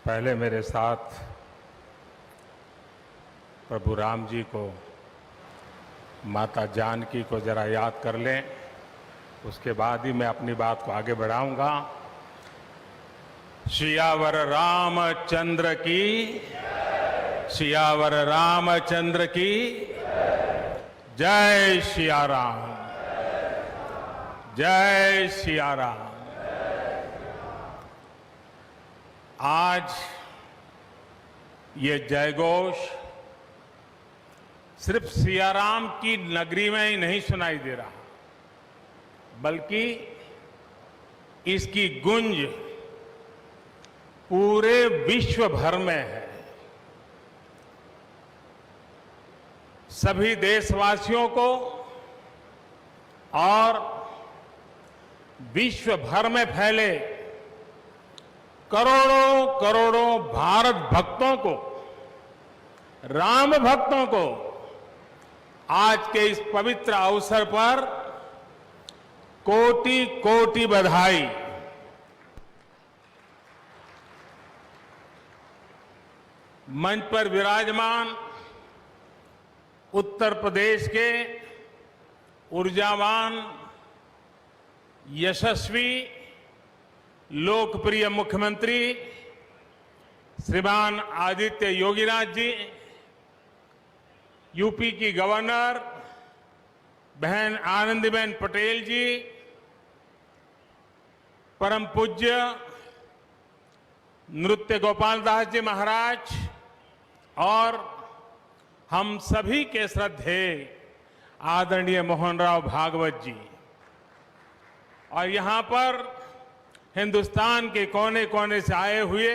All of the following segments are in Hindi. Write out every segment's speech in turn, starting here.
पहले मेरे साथ प्रभु राम जी को, माता जानकी को जरा याद कर लें, उसके बाद ही मैं अपनी बात को आगे बढ़ाऊंगा। सियावर रामचंद्र की, सियावर रामचंद्र की जय सिया राम, जय सिया राम। आज ये जयघोष सिर्फ सियाराम की नगरी में ही नहीं सुनाई दे रहा, बल्कि इसकी गूंज पूरे विश्व भर में है। सभी देशवासियों को और विश्व भर में फैले करोड़ों करोड़ों भारत भक्तों को, राम भक्तों को आज के इस पवित्र अवसर पर कोटि कोटि बधाई। मंच पर विराजमान उत्तर प्रदेश के ऊर्जावान, यशस्वी, लोकप्रिय मुख्यमंत्री श्रीमान आदित्य योगीनाथ जी, यूपी की गवर्नर बहन आनंदीबेन पटेल जी, परम पूज्य नृत्य गोपाल दास जी महाराज और हम सभी के श्रद्धेय आदरणीय मोहनराव भागवत जी, और यहां पर हिंदुस्तान के कोने कोने से आए हुए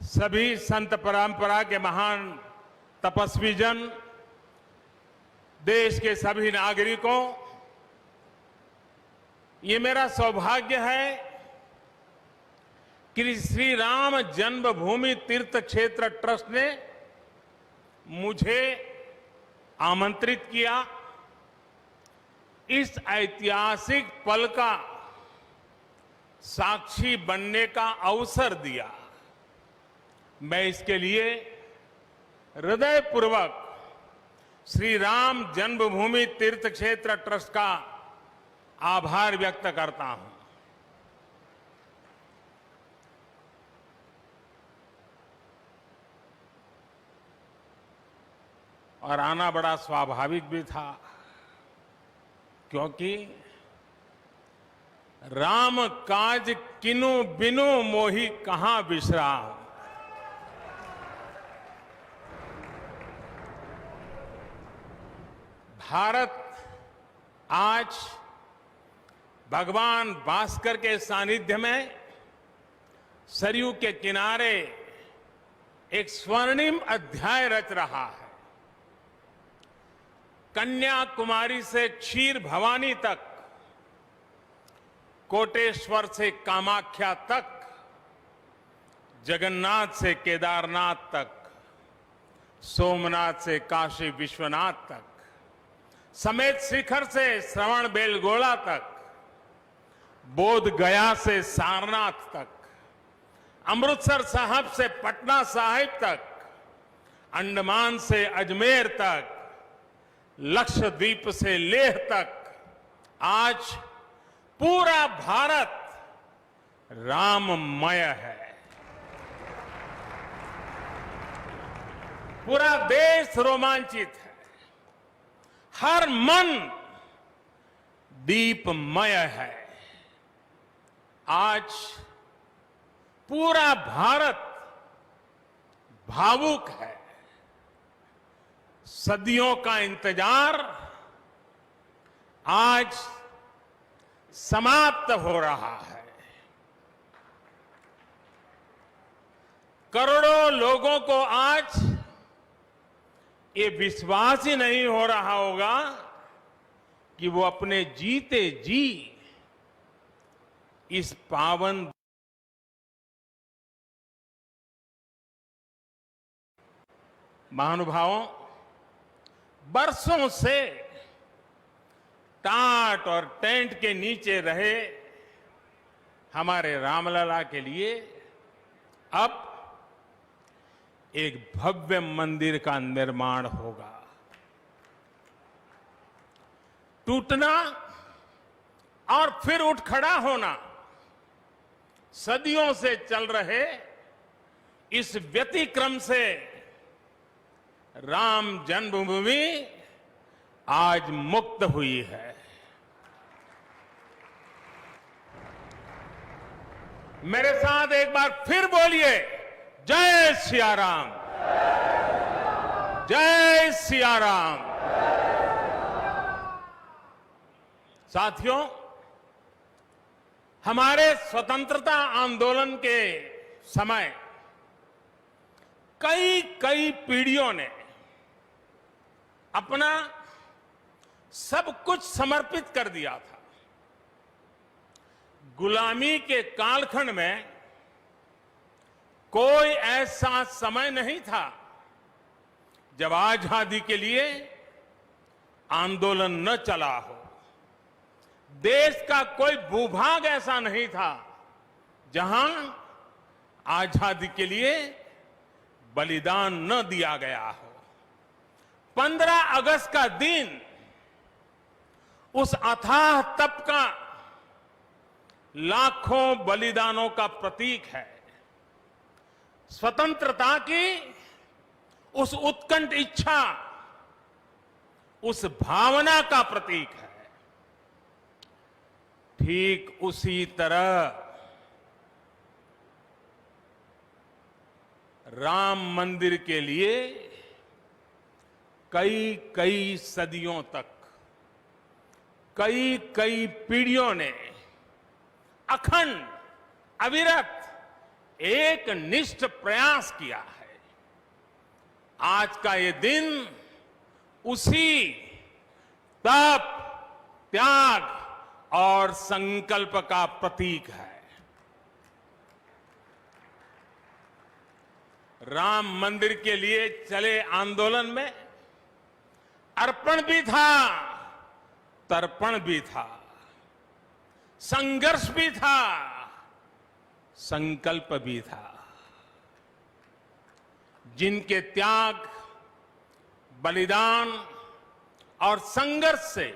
सभी संत परंपरा के महान तपस्वी जन, देश के सभी नागरिकों, ये मेरा सौभाग्य है कि श्री राम जन्मभूमि तीर्थ क्षेत्र ट्रस्ट ने मुझे आमंत्रित किया, इस ऐतिहासिक पल का साक्षी बनने का अवसर दिया। मैं इसके लिए हृदयपूर्वक श्री राम जन्मभूमि तीर्थ क्षेत्र ट्रस्ट का आभार व्यक्त करता हूं। और आना बड़ा स्वाभाविक भी था, क्योंकि राम काज किनु बिनु मोहि कहां विश्राम। भारत आज भगवान भास्कर के सानिध्य में सरयू के किनारे एक स्वर्णिम अध्याय रच रहा है। कन्याकुमारी से क्षीर भवानी तक, कोटेश्वर से कामाख्या तक, जगन्नाथ से केदारनाथ तक, सोमनाथ से काशी विश्वनाथ तक, समेत शिखर से श्रवण बेलगोला तक, बोध गया से सारनाथ तक, अमृतसर साहब से पटना साहिब तक, अंडमान से अजमेर तक, लक्षद्वीप से लेह तक, आज पूरा भारत राममय है। पूरा देश रोमांचित है, हर मन दीपमय है। आज पूरा भारत भावुक है। सदियों का इंतजार आज समाप्त हो रहा है। करोड़ों लोगों को आज ये विश्वास ही नहीं हो रहा होगा कि वो अपने जीते जी इस पावन महानुभावों, बरसों से टाट और टेंट के नीचे रहे हमारे रामलला के लिए अब एक भव्य मंदिर का निर्माण होगा। टूटना और फिर उठ खड़ा होना, सदियों से चल रहे इस व्यतिक्रम से राम जन्मभूमि आज मुक्त हुई है। मेरे साथ एक बार फिर बोलिए, जय सिया राम, जय सिया राम। साथियों, हमारे स्वतंत्रता आंदोलन के समय कई पीढ़ियों ने अपना सब कुछ समर्पित कर दिया था। गुलामी के कालखंड में कोई ऐसा समय नहीं था जब आजादी के लिए आंदोलन न चला हो। देश का कोई भूभाग ऐसा नहीं था जहां आजादी के लिए बलिदान न दिया गया हो। 15 अगस्त का दिन उस अथाह तप का, लाखों बलिदानों का प्रतीक है। स्वतंत्रता की उस उत्कंठ इच्छा, उस भावना का प्रतीक है। ठीक उसी तरह राम मंदिर के लिए कई सदियों तक, कई पीढ़ियों ने अखंड, अविरत एक निष्ठ प्रयास किया है। आज का ये दिन उसी तप, त्याग और संकल्प का प्रतीक है। राम मंदिर के लिए चले आंदोलन में अर्पण भी था, तर्पण भी था, संघर्ष भी था, संकल्प भी था। जिनके त्याग, बलिदान और संघर्ष से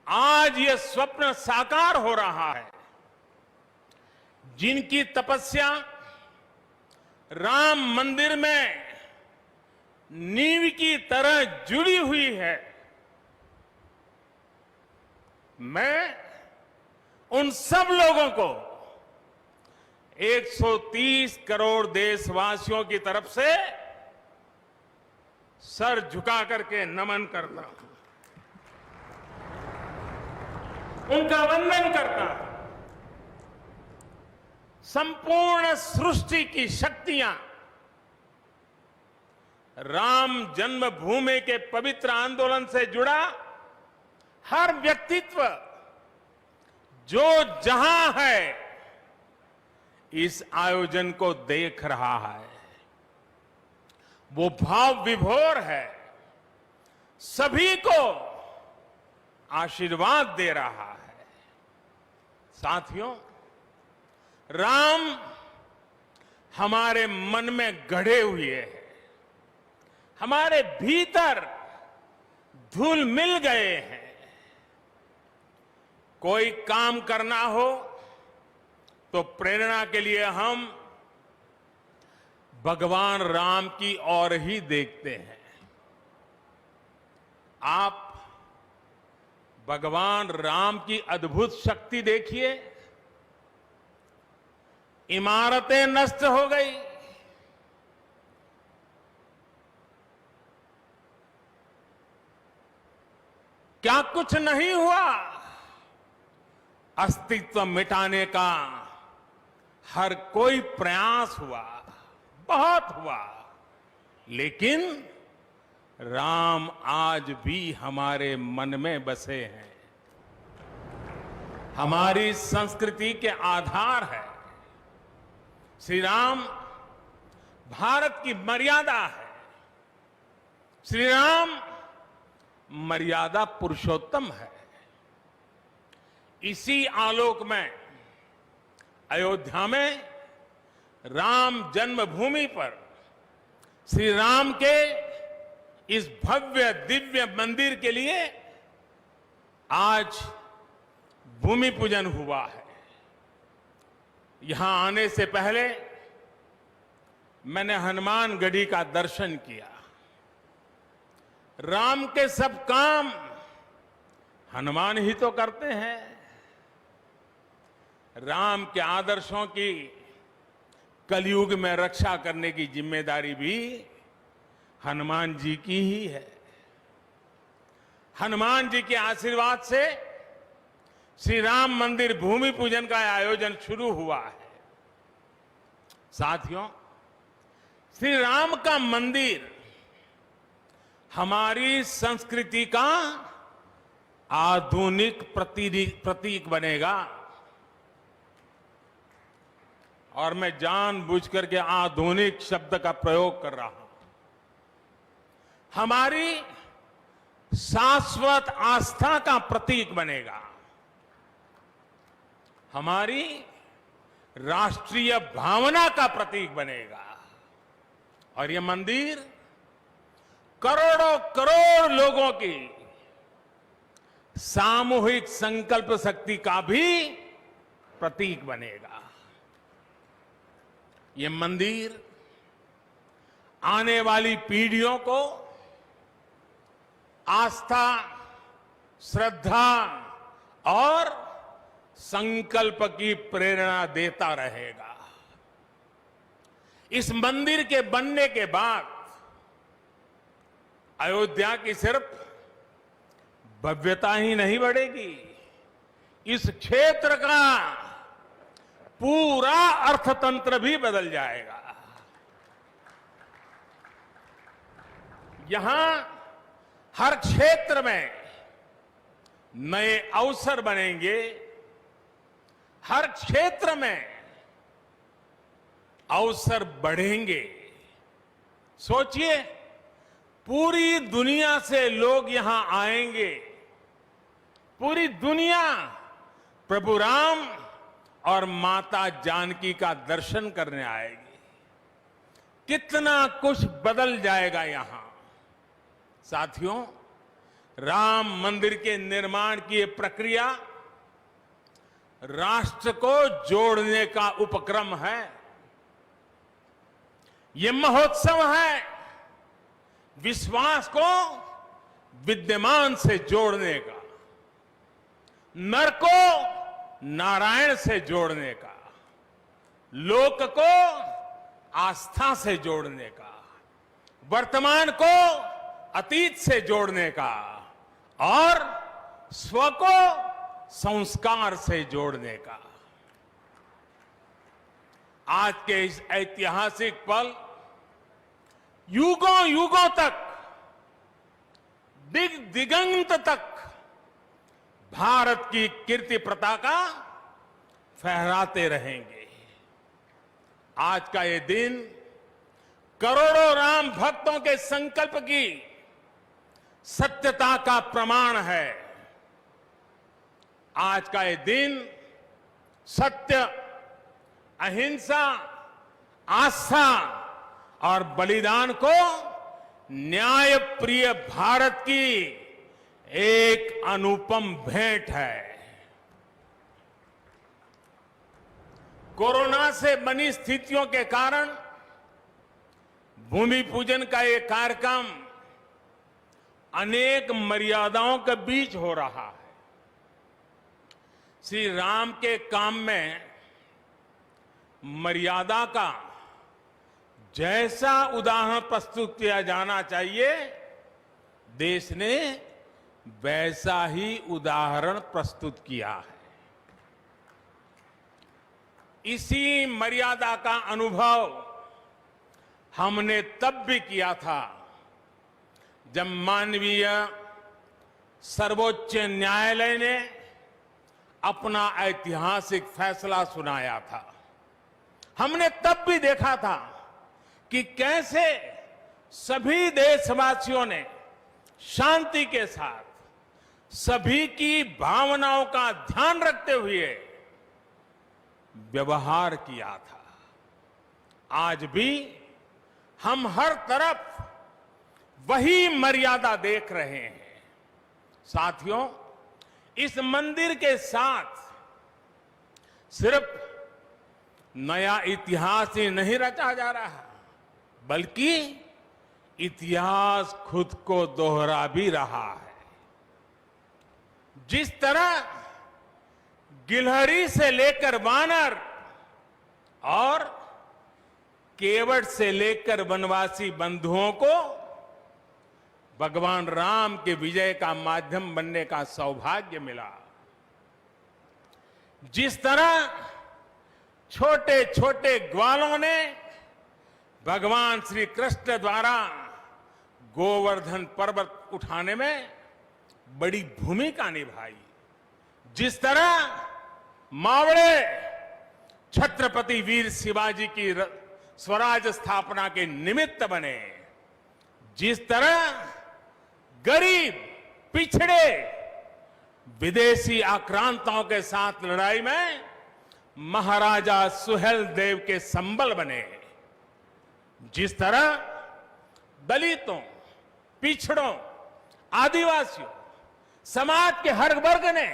आज ये स्वप्न साकार हो रहा है, जिनकी तपस्या राम मंदिर में नींव की तरह जुड़ी हुई है, मैं उन सब लोगों को 130 करोड़ देशवासियों की तरफ से सर झुका करके नमन करता हूं, उनका वंदन करता हूं। संपूर्ण सृष्टि की शक्तियां राम जन्मभूमि के पवित्र आंदोलन से जुड़ा हर व्यक्तित्व जो जहां है इस आयोजन को देख रहा है, वो भाव विभोर है, सभी को आशीर्वाद दे रहा है। साथियों, राम हमारे मन में गढ़े हुए हैं, हमारे भीतर धुल मिल गए हैं। कोई काम करना हो तो प्रेरणा के लिए हम भगवान राम की ओर ही देखते हैं। आप भगवान राम की अद्भुत शक्ति देखिए। इमारतें नष्ट हो गई, क्या कुछ नहीं हुआ? अस्तित्व मिटाने का हर कोई प्रयास हुआ, बहुत हुआ, लेकिन राम आज भी हमारे मन में बसे हैं, हमारी संस्कृति के आधार है। श्री राम भारत की मर्यादा है। श्री राम मर्यादा पुरुषोत्तम है। इसी आलोक में अयोध्या में राम जन्मभूमि पर श्री राम के इस भव्य दिव्य मंदिर के लिए आज भूमि पूजन हुआ है। यहां आने से पहले मैंने हनुमानगढ़ी का दर्शन किया। राम के सब काम हनुमान ही तो करते हैं। राम के आदर्शों की कलयुग में रक्षा करने की जिम्मेदारी भी हनुमान जी की ही है। हनुमान जी के आशीर्वाद से श्री राम मंदिर भूमि पूजन का आयोजन शुरू हुआ है। साथियों, श्री राम का मंदिर हमारी संस्कृति का आधुनिक प्रतीक बनेगा। और मैं जानबूझकर के आधुनिक शब्द का प्रयोग कर रहा हूं। हमारी शाश्वत आस्था का प्रतीक बनेगा। हमारी राष्ट्रीय भावना का प्रतीक बनेगा। और यह मंदिर करोड़ों करोड़ लोगों की सामूहिक संकल्प शक्ति का भी प्रतीक बनेगा। ये मंदिर आने वाली पीढ़ियों को आस्था, श्रद्धा और संकल्प की प्रेरणा देता रहेगा। इस मंदिर के बनने के बाद अयोध्या की सिर्फ भव्यता ही नहीं बढ़ेगी, इस क्षेत्र का पूरा अर्थतंत्र भी बदल जाएगा। यहां हर क्षेत्र में नए अवसर बनेंगे। हर क्षेत्र में अवसर बढ़ेंगे। सोचिए, पूरी दुनिया से लोग यहां आएंगे। पूरी दुनिया प्रभु राम और माता जानकी का दर्शन करने आएगी। कितना कुछ बदल जाएगा यहां। साथियों, राम मंदिर के निर्माण की ये प्रक्रिया राष्ट्र को जोड़ने का उपक्रम है। ये महोत्सव है विश्वास को विद्यमान से जोड़ने का, नर को नारायण से जोड़ने का, लोक को आस्था से जोड़ने का, वर्तमान को अतीत से जोड़ने का और स्व को संस्कार से जोड़ने का। आज के इस ऐतिहासिक पल युगों युगों तक, दिग दिगंत तक भारत की कीर्ति पताका फहराते रहेंगे। आज का ये दिन करोड़ों राम भक्तों के संकल्प की सत्यता का प्रमाण है। आज का ये दिन सत्य, अहिंसा, आस्था और बलिदान को न्याय प्रिय भारत की एक अनुपम भेंट है। कोरोना से बनी स्थितियों के कारण भूमि पूजन का ये कार्यक्रम अनेक मर्यादाओं के बीच हो रहा है। श्री राम के काम में मर्यादा का जैसा उदाहरण प्रस्तुत किया जाना चाहिए, देश ने वैसा ही उदाहरण प्रस्तुत किया है। इसी मर्यादा का अनुभव हमने तब भी किया था जब मानवीय सर्वोच्च न्यायालय ने अपना ऐतिहासिक फैसला सुनाया था। हमने तब भी देखा था कि कैसे सभी देशवासियों ने शांति के साथ सभी की भावनाओं का ध्यान रखते हुए व्यवहार किया था। आज भी हम हर तरफ वही मर्यादा देख रहे हैं। साथियों, इस मंदिर के साथ सिर्फ नया इतिहास ही नहीं रचा जा रहा, बल्कि इतिहास खुद को दोहरा भी रहा है। जिस तरह गिलहरी से लेकर वानर और केवट से लेकर वनवासी बंधुओं को भगवान राम के विजय का माध्यम बनने का सौभाग्य मिला, जिस तरह छोटे छोटे ग्वालों ने भगवान श्री कृष्ण द्वारा गोवर्धन पर्वत उठाने में बड़ी भूमिका निभाई, जिस तरह मावड़े छत्रपति वीर शिवाजी की स्वराज स्थापना के निमित्त बने, जिस तरह गरीब पिछड़े विदेशी आक्रांताओं के साथ लड़ाई में महाराजा सुहेल देव के संबल बने, जिस तरह दलितों, पिछड़ों, आदिवासियों, समाज के हर वर्ग ने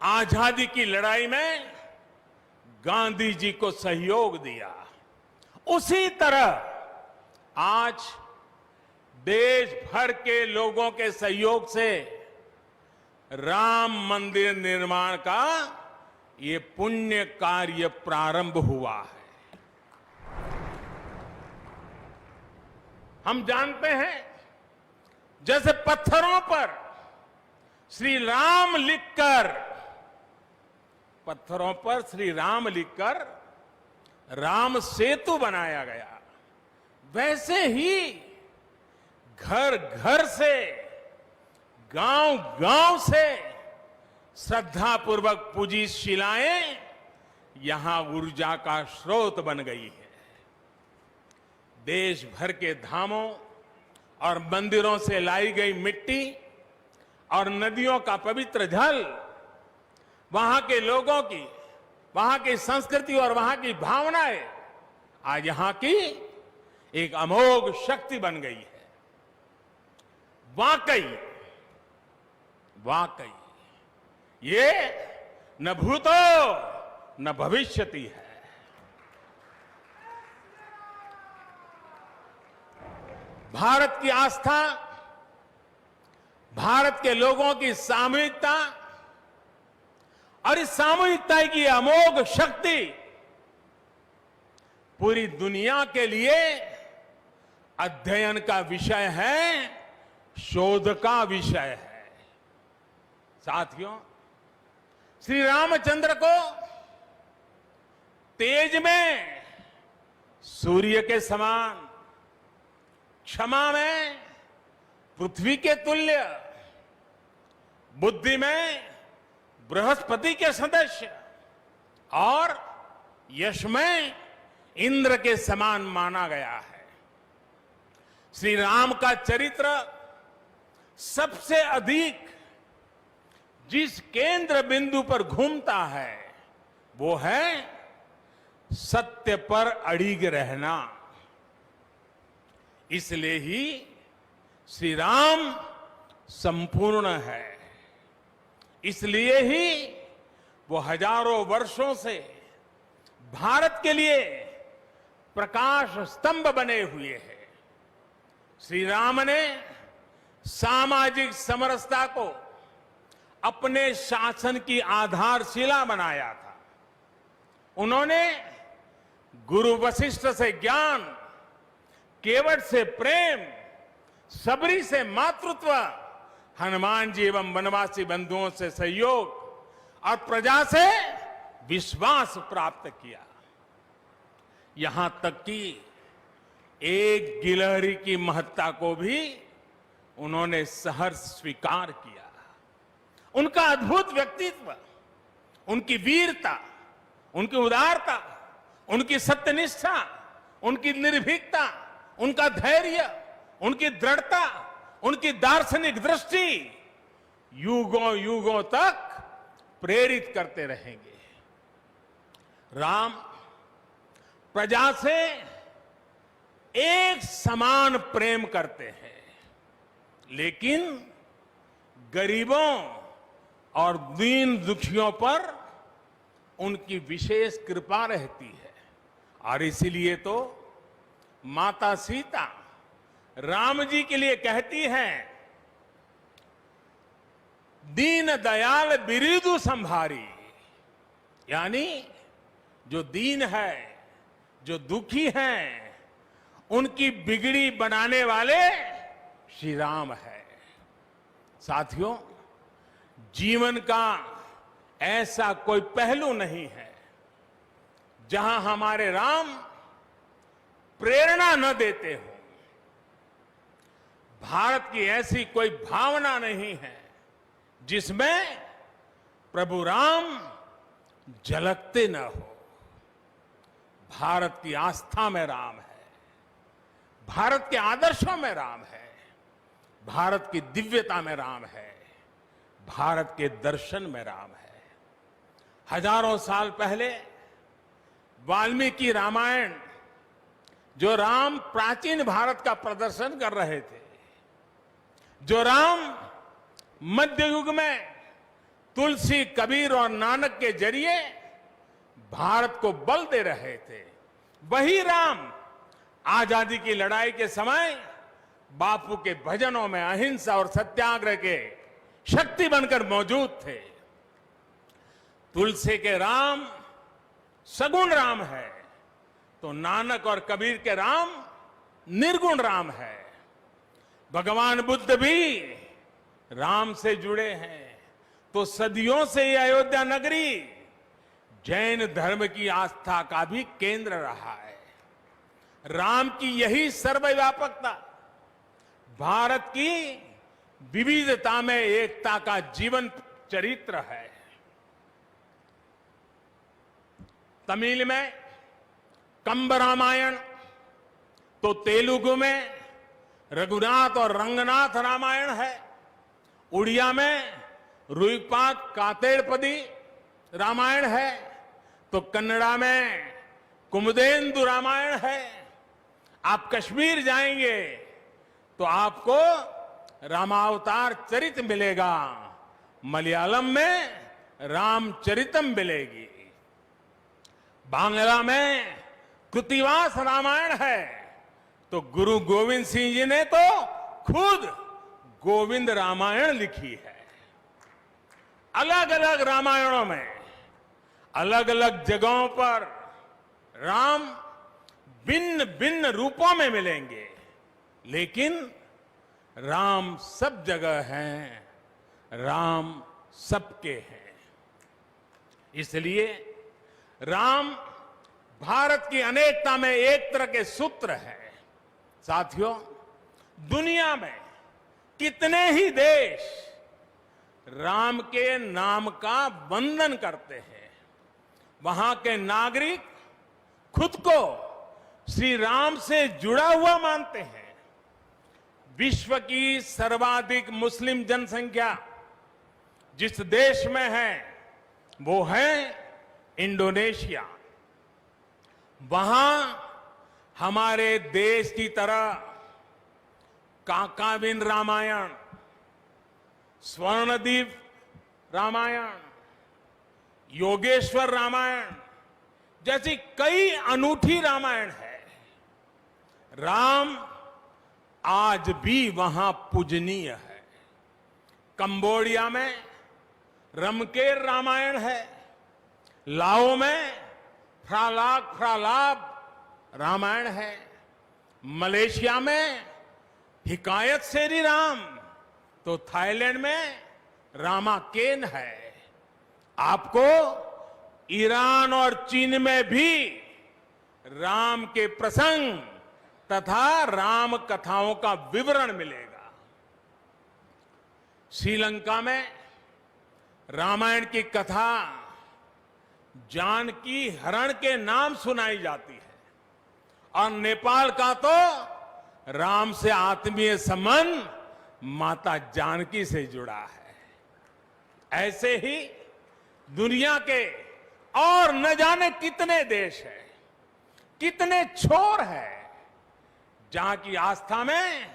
आजादी की लड़ाई में गांधी जी को सहयोग दिया, उसी तरह आज देश भर के लोगों के सहयोग से राम मंदिर निर्माण का ये पुण्य कार्य प्रारंभ हुआ है। हम जानते हैं, जैसे पत्थरों पर श्री राम लिखकर, पत्थरों पर श्री राम लिखकर राम सेतु बनाया गया, वैसे ही घर घर से, गांव गांव से श्रद्धापूर्वक पूजी शिलाएं यहां ऊर्जा का स्रोत बन गई है। देश भर के धामों और मंदिरों से लाई गई मिट्टी और नदियों का पवित्र जल वहां के लोगों की, वहां की संस्कृति और वहां की भावनाएं आज यहां की एक अमोघ शक्ति बन गई है। वाकई वाकई ये न भूतो न भविष्यति है। भारत की आस्था, भारत के लोगों की सामूहिकता और इस सामूहिकता की अमोघ शक्ति पूरी दुनिया के लिए अध्ययन का विषय है, शोध का विषय है। साथियों, श्री रामचंद्र को तेज में सूर्य के समान, क्षमा में पृथ्वी के तुल्य, बुद्धि में बृहस्पति के सदस्य और यश में इंद्र के समान माना गया है। श्री राम का चरित्र सबसे अधिक जिस केंद्र बिंदु पर घूमता है वो है सत्य पर अड़िग रहना। इसलिए ही श्री राम संपूर्ण है, इसलिए ही वो हजारों वर्षों से भारत के लिए प्रकाश स्तंभ बने हुए हैं। श्री राम ने सामाजिक समरसता को अपने शासन की आधारशिला बनाया था। उन्होंने गुरु वशिष्ठ से ज्ञान, केवट से प्रेम, सबरी से मातृत्व, हनुमान जी एवं वनवासी बंधुओं से सहयोग और प्रजा से विश्वास प्राप्त किया। यहां तक कि एक गिलहरी की महत्ता को भी उन्होंने सहर्ष स्वीकार किया। उनका अद्भुत व्यक्तित्व, उनकी वीरता, उनकी उदारता, उनकी सत्यनिष्ठा, उनकी निर्भीकता, उनका धैर्य, उनकी दृढ़ता, उनकी दार्शनिक दृष्टि युगों युगों तक प्रेरित करते रहेंगे। राम प्रजा से एक समान प्रेम करते हैं, लेकिन गरीबों और दीन दुखियों पर उनकी विशेष कृपा रहती है। और इसीलिए तो माता सीता राम जी के लिए कहती हैं, दीन दयाल बिरिदु संभारी, यानी जो दीन है, जो दुखी हैं, उनकी बिगड़ी बनाने वाले श्री राम है। साथियों, जीवन का ऐसा कोई पहलू नहीं है जहां हमारे राम प्रेरणा न देते हो। भारत की ऐसी कोई भावना नहीं है जिसमें प्रभु राम झलकते न हो। भारत की आस्था में राम है, भारत के आदर्शों में राम है, भारत की दिव्यता में राम है, भारत के दर्शन में राम है। हजारों साल पहले वाल्मीकि रामायण, जो राम प्राचीन भारत का प्रदर्शन कर रहे थे, जो राम मध्य युग में तुलसी, कबीर और नानक के जरिए भारत को बल दे रहे थे, वही राम आजादी की लड़ाई के समय बापू के भजनों में अहिंसा और सत्याग्रह के शक्ति बनकर मौजूद थे। तुलसी के राम सगुण राम है, तो नानक और कबीर के राम निर्गुण राम है। भगवान बुद्ध भी राम से जुड़े हैं, तो सदियों से ये अयोध्या नगरी जैन धर्म की आस्था का भी केंद्र रहा है। राम की यही सर्वव्यापकता भारत की विविधता में एकता का जीवन चरित्र है। तमिल में कंब रामायण, तो तेलुगु में रघुनाथ और रंगनाथ रामायण है। उड़िया में रुईपात कातेड़पदी रामायण है, तो कन्नड़ा में कुमुदेंदु रामायण है। आप कश्मीर जाएंगे तो आपको रामावतार चरित मिलेगा, मलयालम में रामचरितम मिलेगी, बांग्ला में कृतिवास रामायण है, तो गुरु गोविंद सिंह जी ने तो खुद गोविंद रामायण लिखी है। अलग अलग रामायणों में अलग अलग जगहों पर राम भिन्न भिन्न रूपों में मिलेंगे, लेकिन राम सब जगह हैं, राम सबके हैं। इसलिए राम भारत की अनेकता में एक तरह के सूत्र है। साथियों, दुनिया में कितने ही देश राम के नाम का वंदन करते हैं, वहां के नागरिक खुद को श्री राम से जुड़ा हुआ मानते हैं। विश्व की सर्वाधिक मुस्लिम जनसंख्या जिस देश में है वो है इंडोनेशिया। वहां हमारे देश की तरह काकाविन रामायण, स्वर्णदीप रामायण, योगेश्वर रामायण जैसी कई अनूठी रामायण है। राम आज भी वहां पूजनीय है। कंबोडिया में रमकेर रामायण है, लाओ में फ्रालाक फ्रालाब रामायण है, मलेशिया में हिकायत शेरी राम, तो थाईलैंड में रामाकेन है। आपको ईरान और चीन में भी राम के प्रसंग तथा राम कथाओं का विवरण मिलेगा। श्रीलंका में रामायण की कथा जानकी हरण के नाम सुनाई जाती है, और नेपाल का तो राम से आत्मीय संबंध माता जानकी से जुड़ा है। ऐसे ही दुनिया के और न जाने कितने देश हैं, कितने छोर है जहां की आस्था में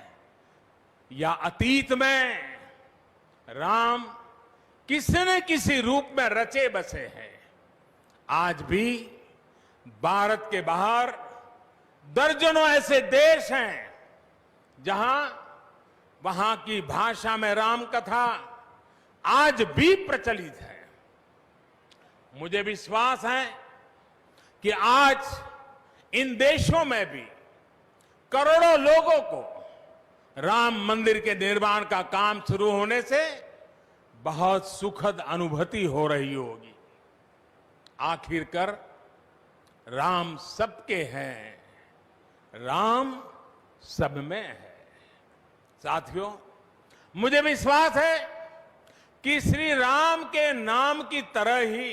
या अतीत में राम किसी न किसी रूप में रचे बसे हैं। आज भी भारत के बाहर दर्जनों ऐसे देश हैं जहां वहां की भाषा में राम कथा आज भी प्रचलित है। मुझे विश्वास है कि आज इन देशों में भी करोड़ों लोगों को राम मंदिर के निर्माण का काम शुरू होने से बहुत सुखद अनुभूति हो रही होगी। आखिरकार राम सबके हैं, राम सब में है। साथियों, मुझे विश्वास है कि श्री राम के नाम की तरह ही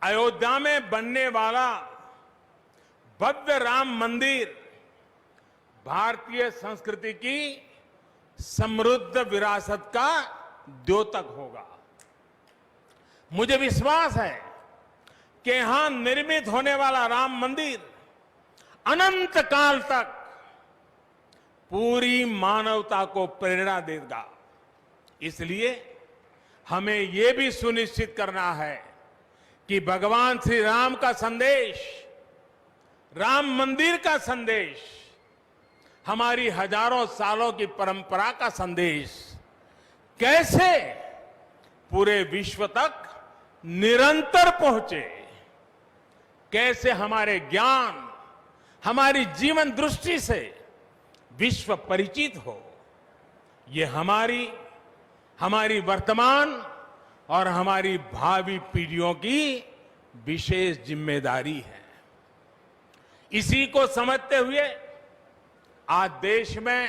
अयोध्या में बनने वाला भव्य राम मंदिर भारतीय संस्कृति की समृद्ध विरासत का द्योतक होगा। मुझे विश्वास है कि यहां निर्मित होने वाला राम मंदिर अनंत काल तक पूरी मानवता को प्रेरणा देगा। इसलिए हमें यह भी सुनिश्चित करना है कि भगवान श्री राम का संदेश, राम मंदिर का संदेश, हमारी हजारों सालों की परंपरा का संदेश कैसे पूरे विश्व तक निरंतर पहुंचे, कैसे हमारे ज्ञान, हमारी जीवन दृष्टि से विश्व परिचित हो, ये हमारी वर्तमान और हमारी भावी पीढ़ियों की विशेष जिम्मेदारी है। इसी को समझते हुए आज देश में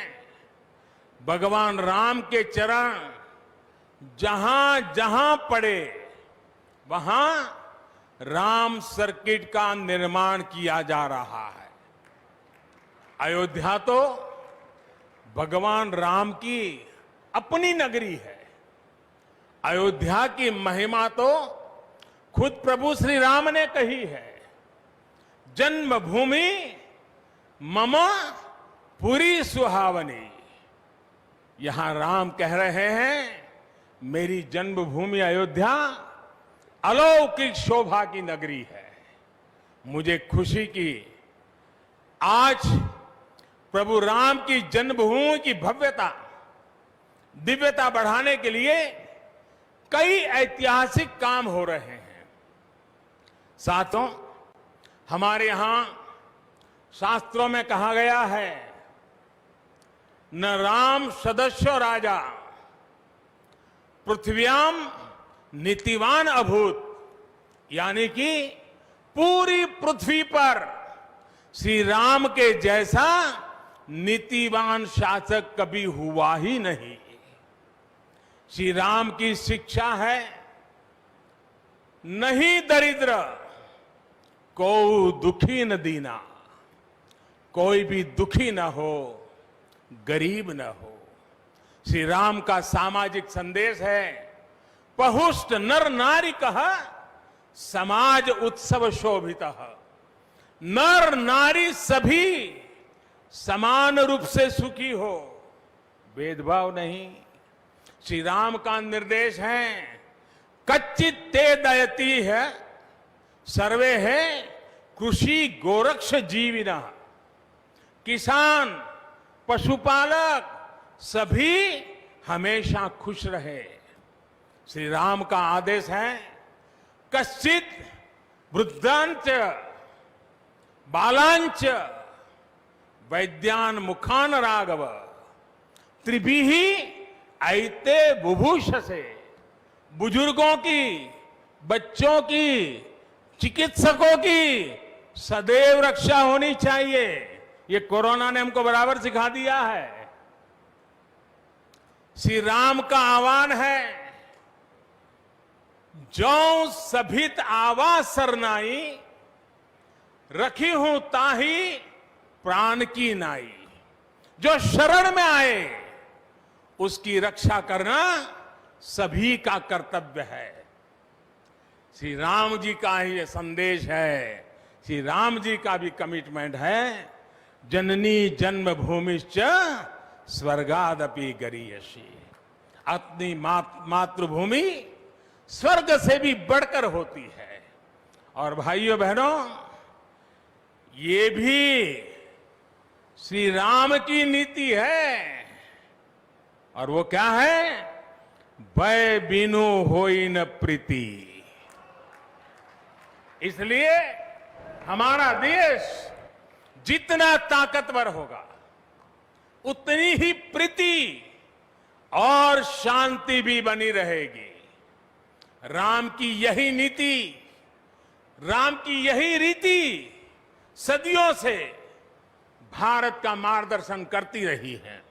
भगवान राम के चरण जहां जहां पड़े वहां राम सर्किट का निर्माण किया जा रहा है। अयोध्या तो भगवान राम की अपनी नगरी है। अयोध्या की महिमा तो खुद प्रभु श्री राम ने कही है। जन्मभूमि मम पुरी सुहावनी। यहां राम कह रहे हैं, मेरी जन्मभूमि अयोध्या अलौकिक शोभा की नगरी है। मुझे खुशी की आज प्रभु राम की जन्मभूमि की भव्यता, दिव्यता बढ़ाने के लिए कई ऐतिहासिक काम हो रहे हैं। साथों, हमारे यहां शास्त्रों में कहा गया है, न राम सदस्यो राजा पृथ्व्याम नीतिवान अभूत। यानी कि पूरी पृथ्वी पर श्री राम के जैसा नीतिवान शासक कभी हुआ ही नहीं। श्री राम की शिक्षा है, नहीं दरिद्र को दुखी न दीना। कोई भी दुखी न हो, गरीब न हो। श्री राम का सामाजिक संदेश है, पहुष्ट नर नारी कह समाज उत्सव शोभित। नर नारी सभी समान रूप से सुखी हो, भेदभाव नहीं। श्री राम का निर्देश है, कच्चित ते दयती है सर्वे है कृषि गोरक्ष जीविना। किसान, पशुपालक सभी हमेशा खुश रहे। श्री राम का आदेश है, कश्चित वृद्धांच बालांच वैद्यान मुखान राघव त्रिभिहि ऐते बुभूष से। बुजुर्गों की, बच्चों की, चिकित्सकों की सदैव रक्षा होनी चाहिए। ये कोरोना ने हमको बराबर सिखा दिया है। श्री राम का आह्वान है, जो सभित आवा सरनाई रखी हूं ताही प्राण की नाई। जो शरण में आए उसकी रक्षा करना सभी का कर्तव्य है। श्री राम जी का ही ये संदेश है। श्री राम जी का भी कमिटमेंट है, जननी जन्मभूमिश्च स्वर्गादपि गरीयसी। अपनी मातृभूमि स्वर्ग से भी बढ़कर होती है। और भाइयों बहनों, ये भी श्री राम की नीति है। और वो क्या है? भय बिनु होई न प्रीति। इसलिए हमारा देश जितना ताकतवर होगा, उतनी ही प्रीति और शांति भी बनी रहेगी। राम की यही नीति, राम की यही रीति सदियों से भारत का मार्गदर्शन करती रही है।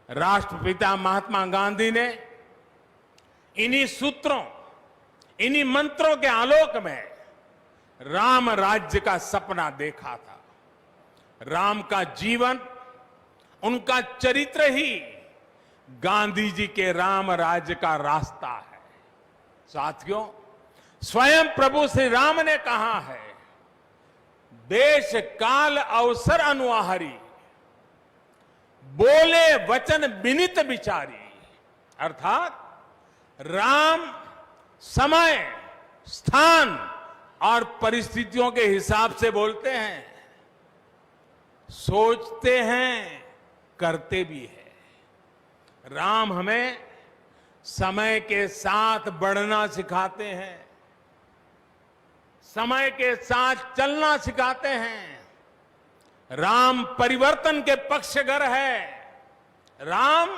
राष्ट्रपिता महात्मा गांधी ने इन्हीं सूत्रों, इन्हीं मंत्रों के आलोक में राम राज्य का सपना देखा था। राम का जीवन, उनका चरित्र ही गांधी जी के राम राज्य का रास्ता है। साथियों, स्वयं प्रभु श्री राम ने कहा है, देश काल अवसर अनुआहारी, बोले वचन विनित विचारी। अर्थात राम समय, स्थान और परिस्थितियों के हिसाब से बोलते हैं, सोचते हैं, करते भी है। राम हमें समय के साथ बढ़ना सिखाते हैं, समय के साथ चलना सिखाते हैं। राम परिवर्तन के पक्षगर है, राम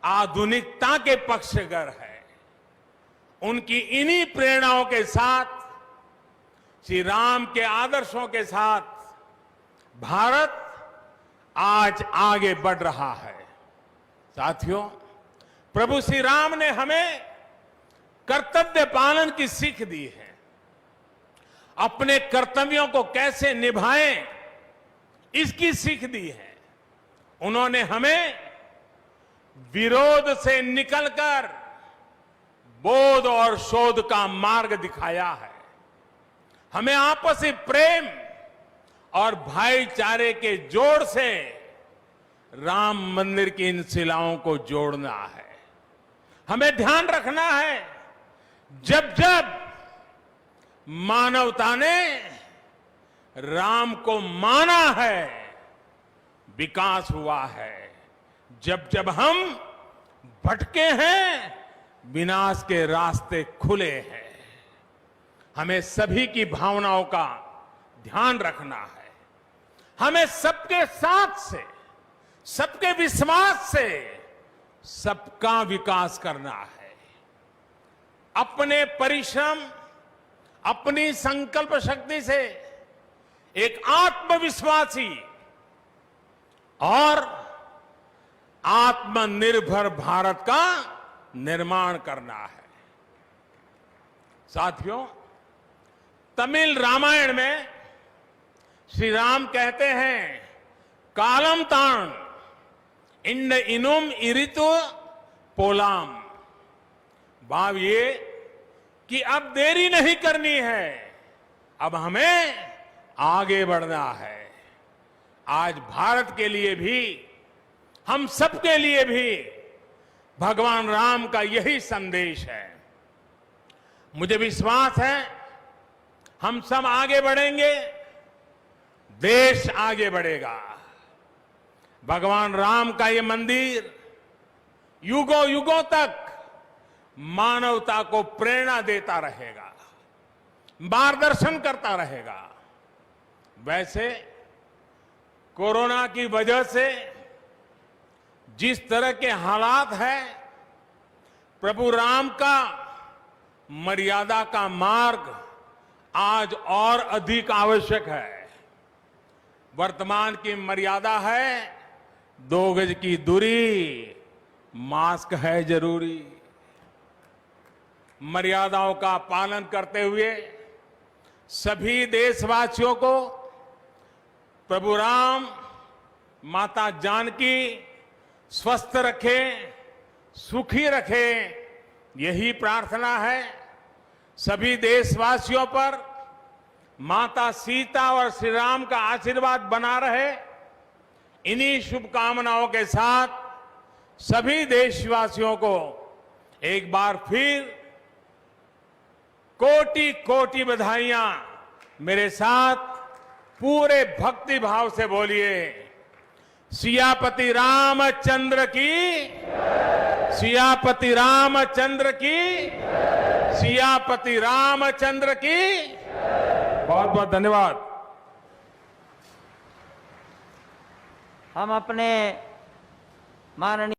आधुनिकता के पक्षगर है। उनकी इन्हीं प्रेरणाओं के साथ, श्री राम के आदर्शों के साथ भारत आज आगे बढ़ रहा है। साथियों, प्रभु श्री राम ने हमें कर्तव्य पालन की सीख दी है। अपने कर्तव्यों को कैसे निभाएं, इसकी सीख दी है। उन्होंने हमें विरोध से निकलकर बोध और शोध का मार्ग दिखाया है। हमें आपसी प्रेम और भाईचारे के जोड़ से राम मंदिर की इन शिलाओं को जोड़ना है। हमें ध्यान रखना है, जब जब मानवता ने राम को माना है, विकास हुआ है। जब जब हम भटके हैं, विनाश के रास्ते खुले हैं। हमें सभी की भावनाओं का ध्यान रखना है। हमें सबके साथ से, सबके विश्वास से सबका विकास करना है। अपने परिश्रम, अपनी संकल्प शक्ति से एक आत्मविश्वासी और आत्मनिर्भर भारत का निर्माण करना है। साथियों, तमिल रामायण में श्री राम कहते हैं, कालम तान इंड इनुम इरितु पोलाम। भाव ये कि अब देरी नहीं करनी है, अब हमें आगे बढ़ना है। आज भारत के लिए भी, हम सबके लिए भी भगवान राम का यही संदेश है। मुझे विश्वास है, हम सब आगे बढ़ेंगे, देश आगे बढ़ेगा। भगवान राम का ये मंदिर युगों युगों तक मानवता को प्रेरणा देता रहेगा, मार्गदर्शन करता रहेगा। वैसे कोरोना की वजह से जिस तरह के हालात हैं, प्रभु राम का मर्यादा का मार्ग आज और अधिक आवश्यक है। वर्तमान की मर्यादा है 2 गज की दूरी, मास्क है जरूरी। मर्यादाओं का पालन करते हुए सभी देशवासियों को प्रभु राम, माता जानकी स्वस्थ रखें, सुखी रखें, यही प्रार्थना है। सभी देशवासियों पर माता सीता और श्री राम का आशीर्वाद बना रहे, इन्हीं शुभकामनाओं के साथ सभी देशवासियों को एक बार फिर कोटि कोटि बधाइयां। मेरे साथ पूरे भक्ति भाव से बोलिए, सियापति रामचंद्र की, सियापति रामचंद्र की, सियापति रामचंद्र की। बहुत बहुत धन्यवाद। हम अपने माननीय